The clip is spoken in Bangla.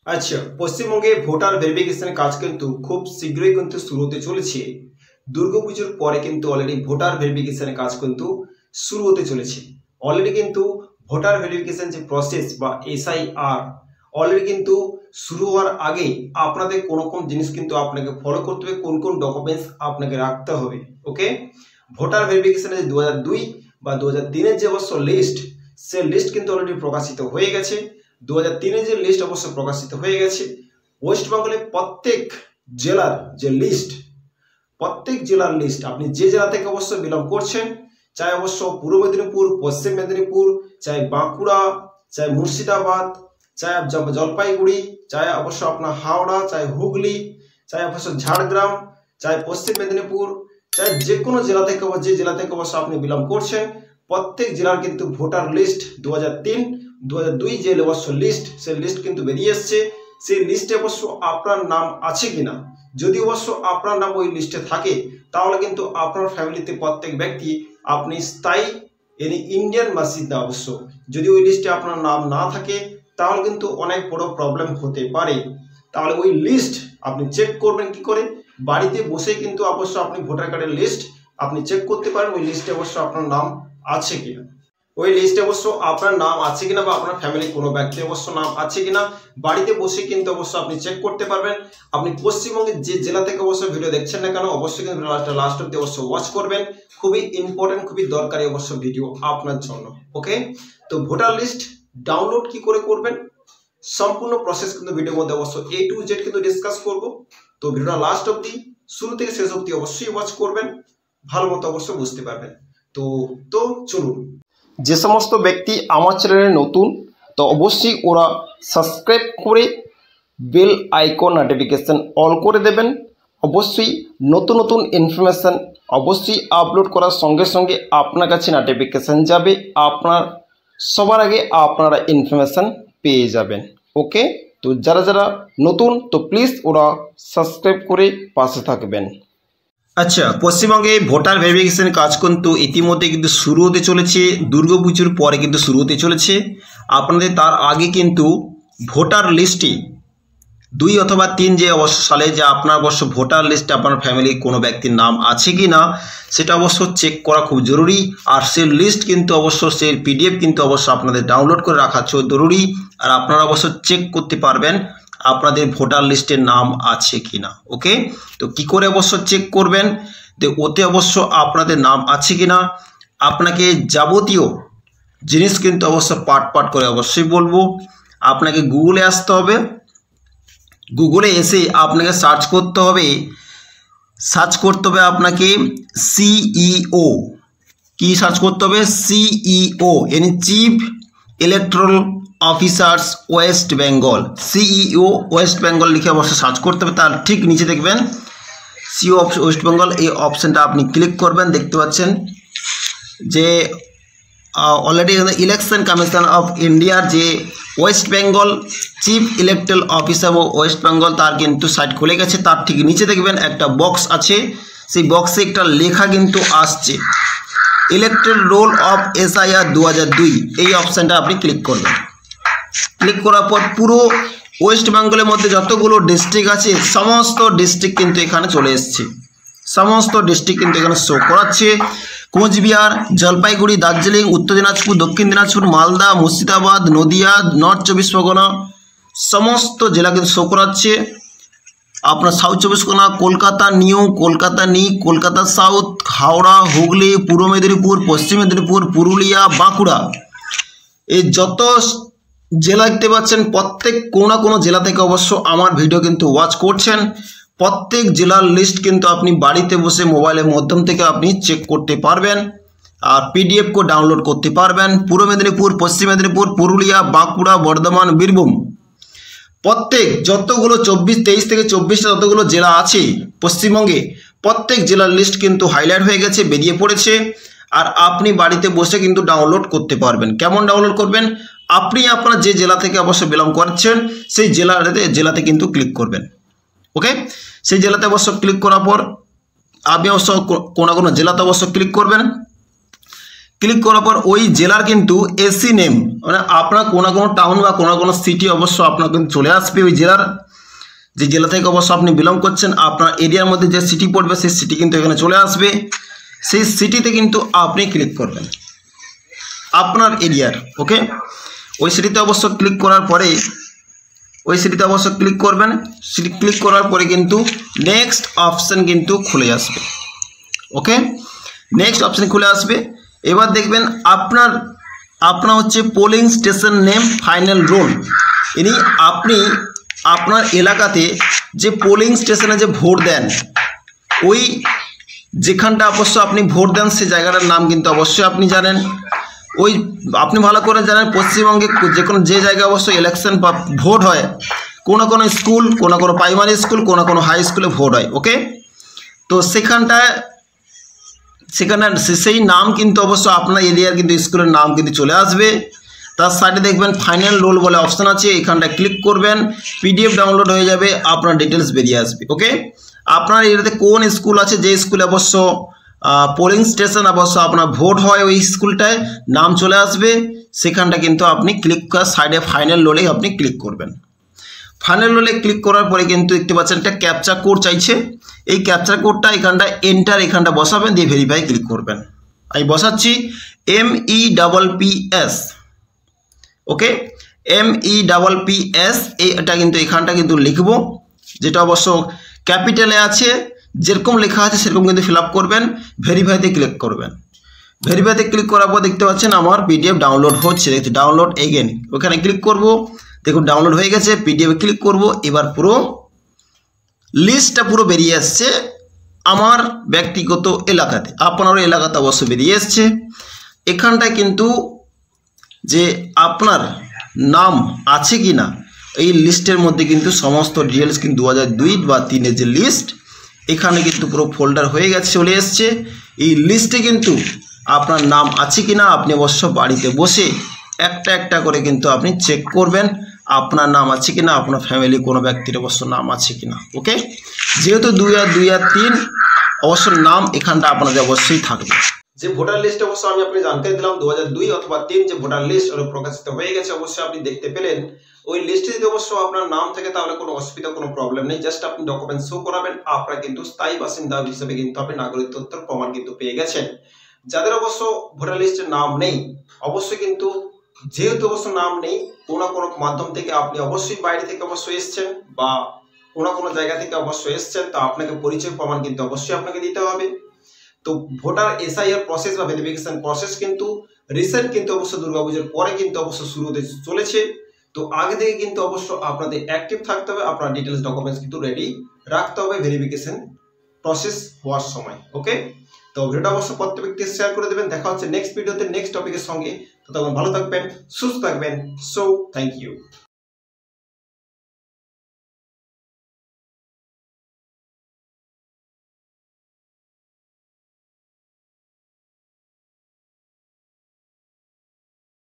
আচ্ছা, পশ্চিমবঙ্গে ভোটার ভেরিফিকেশনের কাজ কিন্তু খুব শীঘ্রই কিন্তু শুরু হতে চলেছে। দুর্গাপুজোর পরে কিন্তু অলরেডি ভোটার ভেরিফিকেশনের কাজ কিন্তু শুরু হতে চলেছে। অলরেডি কিন্তু ভোটার ভেরিফিকেশন যে প্রসেস বা এসআইআর অলরেডি কিন্তু শুরু হওয়ার আগে আপনাদের কোন কোন জিনিস কিন্তু আপনাকে ফলো করতে হবে, কোন কোন ডকুমেন্টস আপনাকে রাখতে হবে। ওকে, ভোটার ভেরিফিকেশনে 2002 বা 2003-এর যে অবশ্য লিস্ট, সে লিস্ট কিন্তু অলরেডি প্রকাশিত হয়ে গেছে। 2003-এর যে লিস্ট অবশ্য প্রকাশিত হয়ে গেছে। ওয়েস্ট বেঙ্গলের প্রত্যেক জেলার যে লিস্ট, প্রত্যেক জেলার লিস্ট আপনি যে জেলা থেকে অবশ্য বিলং করছেন, চাই অবশ্য পূর্ব মেদিনীপুর, পশ্চিম মেদিনীপুর, চাই বাঁকুড়া, চাই মুর্শিদাবাদ, চাই জলপাইগুড়ি, চাই অবশ্য আপনার হাওড়া, চাই হুগলি, চাই অবশ্য ঝাড়গ্রাম, চাই পশ্চিম মেদিনীপুর, চাই যে কোনো জেলা থেকে যে জেলা থেকে অবশ্য আপনি বিলং করছেন, প্রত্যেক জেলার কিন্তু ভোটার লিস্ট 2003 2002 যে অবশ্য লিস্ট, সেই লিস্ট কিন্তু বেরিয়ে এসছে। সেই লিস্টে অবশ্য আপনার নাম আছে কিনা, যদি অবশ্য আপনার নাম ওই লিস্টে থাকে, তাহলে কিন্তু আপনার ফ্যামিলিতে প্রত্যেক ব্যক্তি আপনি স্থায়ী ইন্ডিয়ান বাসিন্দা। অবশ্য যদি ওই লিস্টে আপনার নাম না থাকে, তাহলে কিন্তু অনেক বড় প্রবলেম হতে পারে। তাহলে ওই লিস্ট আপনি চেক করবেন কি করে? বাড়িতে বসেই কিন্তু অবশ্য আপনি ভোটার কার্ডের লিস্ট আপনি চেক করতে পারেন, ওই লিস্টে অবশ্য আপনার নাম আছে কিনা। ওই লিস্টে অবশ্য আপনার নাম আছে কিনা বা আপনার ফ্যামিলির কোনো ব্যক্তির অবশ্য নাম আছে কিনা বাড়িতে বসে কিন্তু অবশ্য আপনি চেক করতে পারবেন। আপনি পশ্চিমবঙ্গের যে জেলা থেকে অবশ্য ভিডিও দেখছেন না কেন, অবশ্যই কিন্তু লাস্ট অব্দি অবশ্য ওয়াচ করবেন। খুবই ইম্পর্টেন্ট, খুবই দরকারি অবশ্য ভিডিও আপনার জন্য। ওকে, তো ভোটার লিস্ট ডাউনলোড কি করে করবেন, সম্পূর্ণ প্রসেস কিন্তু ভিডিওর মধ্যে অবশ্য A to Z কিন্তু ডিসকাস করব। তো ভিডিওটা লাস্ট অব্দি, শুরু থেকে শেষ অব্দি অবশ্যই ওয়াচ করবেন, ভালো মতো অবশ্যই বুঝতে পারবেন। তো চলুন। যে সমস্ত ব্যক্তি আমার চ্যানেলে নতুন, তো অবশ্যই ওরা সাবস্ক্রাইব করে বেল আইকন নোটিফিকেশন অল করে দেবেন। অবশ্যই নতুন নতুন ইনফরমেশান অবশ্যই আপলোড করার সঙ্গে সঙ্গে আপনার কাছে নোটিফিকেশান যাবে, আপনার সবার আগে আপনারা ইনফরমেশান পেয়ে যাবেন। ওকে, তো যারা যারা নতুন, তো প্লিজ ওরা সাবস্ক্রাইব করে পাশে থাকবেন। আচ্ছা, পশ্চিমবঙ্গে ভোটার ভেরিফিকেশন কাজ কিন্তু ইতিমধ্যে কিন্তু শুরু হতে চলেছে। দুর্গাপুজোর পরে কিন্তু শুরু হতে চলেছে। আপনাদের তার আগে কিন্তু ভোটার লিস্টে 2 অথবা 3 যে অবশ্য সালে যে আপনার অবশ্য ভোটার লিস্টে আপনার ফ্যামিলির কোনো ব্যক্তির নাম আছে কি না, সেটা অবশ্য চেক করা খুব জরুরি। আর সেই লিস্ট কিন্তু অবশ্য সেই PDF কিন্তু অবশ্য আপনাদের ডাউনলোড করে রাখা জরুরি। আর আপনারা অবশ্য চেক করতে পারবেন আপনাদের ভোটার লিস্টের নাম আছে কিনা। ওকে, তো কি করে অবশ্য চেক করবেন, যে ওতে অবশ্য আপনাদের নাম আছে কিনা, আপনাকে যাবতীয় জিনিস কিন্তু অবশ্য পার্ট করে অবশ্যই বলবো। আপনাকে গুগলে আসতে হবে, গুগলে এসে আপনাকে সার্চ করতে হবে আপনাকে CEO। কি সার্চ করতে হবে? CEO chief electoral officers West Bengal. CEO West Bengal লিখে অবশ্যই সার্চ করতে হবে। তার ঠিক নিচে দেখবেন CEO ওয়েস্ট বেঙ্গল, এই অপশানটা আপনি ক্লিক করবেন। দেখতে পাচ্ছেন যে অলরেডি ইলেকশন কমিশন অফ ইন্ডিয়ার যে west Bengal chief electoral officer ও ওয়েস্ট বেঙ্গল, তার কিন্তু সাইট খুলে গেছে। তার ঠিক নিচে দেখবেন একটা বক্স আছে, সেই বক্সে একটা লেখা কিন্তু আসছে ইলেকট্রাল রোল অফ SIR 2002। এই অপশানটা আপনি ক্লিক করবেন। ক্লিক করার পর পুরো ওয়েস্ট বেঙ্গলের মধ্যে যতগুলো ডিস্ট্রিক্ট আছে, সমস্ত ডিস্ট্রিক্ট কিন্তু এখানে চলে এসছে। সমস্ত ডিস্ট্রিক্ট কিন্তু এখানে শো করাচ্ছে। কোচবিহার, জলপাইগুড়ি, দার্জিলিং, উত্তর দিনাজপুর, দক্ষিণ দিনাজপুর, মালদা, মুর্শিদাবাদ, নদিয়া, নর্থ 24 পরগনা, সমস্ত জেলা কিন্তু শো করাচ্ছে। আপনার south 24 Pargana, Kolkata new, Kolkata Kolkata south, Howrah, Hooghly, পূর্ব মেদিনীপুর, পশ্চিম মেদিনীপুর, পুরুলিয়া, বাঁকুড়া, এই যত জেলা দেখতে পাচ্ছেন, প্রত্যেক কোনো না কোনো জেলা থেকে অবশ্য আমার ভিডিও কিন্তু ওয়াচ করছেন। প্রত্যেক জেলার লিস্ট কিন্তু আপনি বাড়িতে বসে মোবাইলের মাধ্যম থেকে আপনি চেক করতে পারবেন, আর PDF को ডাউনলোড করতে পারবেন। পূর্ব মেদিনীপুর, পশ্চিম মেদিনীপুর, পুরুলিয়া, বাঁকুড়া, বর্ধমান, বীরভূম, প্রত্যেক যতগুলো 23 থেকে 24টা যতগুলো জেলা আছে পশ্চিমবঙ্গে, প্রত্যেক জেলার লিস্ট কিন্তু হাইলাইট হয়ে গেছে, বেরিয়ে পড়েছে। আর আপনি বাড়িতে বসে কিন্তু ডাউনলোড করতে পারবেন। কেমন ডাউনলোড করবেন? আপনি আপনার যে জেলা থেকে অবশ্য বিলং করছেন, সেই জেলাতে কিন্তু ক্লিক করবেন। ওকে, সেই জেলাতে অবশ্য ক্লিক করার পর আপনি অবশ্য কোনো জেলাতে অবশ্য ক্লিক করবেন। ক্লিক করার পর ওই জেলার কিন্তু এসি নেম, মানে আপনার কোনো টাউন বা কোনো সিটি অবশ্য আপনার কিন্তু চলে আসবে। ওই জেলার যে জেলা থেকে অবশ্য আপনি বিলং করছেন, আপনার এরিয়ার মধ্যে যে সিটি পড়বে সেই সিটি কিন্তু এখানে চলে আসবে। সেই সিটিতে কিন্তু আপনি ক্লিক করবেন আপনার এরিয়ার। ওকে, ওই সিটিতে অবশ্য ক্লিক করার পরে ক্লিক করবেন। সিটি ক্লিক করার পরে কিন্তু নেক্সট অপশান কিন্তু খুলে আসবে। ওকে, নেক্সট অপশান খুলে আসবে। এবার দেখবেন আপনার হচ্ছে polling station name final role, ইনি আপনি আপনার এলাকাতে যে পোলিং স্টেশনে যে ভোট দেন, ওই যেখানটা অবশ্য আপনি ভোট দেন সেই জায়গাটার নাম কিন্তু অবশ্যই আপনি জানেন। ওই আপনি ভালো করে জানেন পশ্চিমবঙ্গে যে জায়গায় অবশ্য ইলেকশন বা ভোট হয়, কোনো স্কুল, কোনো প্রাইমারি স্কুল, কোনো হাই স্কুলে ভোট হয়। ওকে, তো সেখানে সেই নাম কিন্তু অবশ্য আপনার এরিয়ার কিন্তু স্কুলের নাম কিন্তু চলে আসবে। তার সাইডে দেখবেন ফাইনাল রোল বলে অপশান আছে, এখানটা ক্লিক করবেন, পিডিএফ ডাউনলোড হয়ে যাবে, আপনার ডিটেলস বেরিয়ে আসবে। ওকে, আপনার এরিয়াতে কোন স্কুল আছে, যে স্কুলে অবশ্য পোলিং স্টেশন অবশ্য আপনার ভোট হয়, ওই স্কুলটায় নাম চলে আসবে। সেখানটা কিন্তু আপনি ক্লিক করে সাইডে ফাইনাল রোলে আপনি ক্লিক করবেন। ফাইনাল রোলে ক্লিক করার পরে কিন্তু দেখতে পাচ্ছেন একটা ক্যাপচা কোড চাইছে। এই ক্যাপচা কোডটা এখানটা বসাবেন, দিয়ে ভেরিফাই ক্লিক করবেন। আমি বসাচ্ছি MEPPS। ওকে, MEPPS এটা কিন্তু এখানটা কিন্তু লিখব, যেটা অবশ্য ক্যাপিটালে আছে, যেরকম লেখা আছে সেরকম কিন্তু ফিল আপ করবেন। ভেরিফাইতে ক্লিক করবেন। ভেরিফাইতে ক্লিক করার পর দেখতে পাচ্ছেন আমার পিডিএফ ডাউনলোড হচ্ছে, ডাউনলোড এগেন, ওখানে ক্লিক করব। দেখুন ডাউনলোড হয়ে গেছে, পিডিএফে ক্লিক করব। এবার পুরো লিস্টটা পুরো বেরিয়ে আসছে আমার ব্যক্তিগত এলাকাতে, আপনারও এলাকাতে অবশ্য বেরিয়ে এসছে। এখানটায় কিন্তু যে আপনার নাম আছে কি না এই লিস্টের মধ্যে কিন্তু সমস্ত ডিটেলস কিন্তু 2002 বা 3-এর যে লিস্ট, এখানে কিন্তু পুরো ফোল্ডার হয়ে গেছে, চলে এসছে। এই লিস্টে কিন্তু আপনার নাম আছে কি না আপনি অবশ্য বাড়িতে বসে একটা করে কিন্তু আপনি চেক করবেন আপনার নাম আছে কিনা, আপনার ফ্যামিলি কোনো ব্যক্তির অবশ্য নাম আছে কিনা। ওকে, যেহেতু 2 আর 3 অবশ্য নাম এখানটা আপনাদের অবশ্যই থাকবে। যে ভোটার লিস্ট অবশ্য আমি আপনাকে জানকারি দিলাম 2002 অথবা 3 যে ভোটার লিস্ট প্রকাশিত হয়ে গেছে, অবশ্যই আপনি দেখতে পেলেন। ওই লিস্টে যদি অবশ্য আপনার নাম থাকে তাহলে কোনো অসুবিধা, কোনো প্রবলেম নেই। জাস্ট আপনি ডকুমেন্ট শো করাবেন, আপনারা কিন্তু স্থায়ী বাসিন্দা হিসেবে কিন্তু আপনি নাগরিকত্বের প্রমাণ কিন্তু পেয়ে গেছেন। যাদের অবশ্য ভোটার লিস্টে নাম নেই, অবশ্যই কিন্তু যেহেতু অবশ্য নাম নেই, কোনো মাধ্যম থেকে আপনি অবশ্যই বাইরে থেকে অবশ্যই এসছেন বা কোনো জায়গা থেকে অবশ্যই এসছেন, তো আপনাকে পরিচয় প্রমাণ কিন্তু অবশ্যই আপনাকে দিতে হবে। তো ভোটার SIR প্রসেস বা ভেরিফিকেশন প্রসেস কিন্তু রিসেন্ট কিন্তু অবশ্য দুর্গাপূজার পরে কিন্তু অবশ্য শুরু হতে চলেছে। তো আগে থেকে কিন্তু অবশ্য আপনাদের অ্যাক্টিভ থাকতে হবে, আপনার ডিটেলস ডকুমেন্টস কিন্তু রেডি রাখতে হবে ভেরিফিকেশন প্রসেস হওয়ার সময়। ওকে, তো ভিডিওটা অবশ্য প্রত্যেক ব্যক্তি শেয়ার করে দেবেন। দেখা হচ্ছে নেক্সট ভিডিওতে নেক্সট টপিকের সঙ্গে। তো তখন ভালো থাকবেন, সুস্থ থাকবেন। So thank you.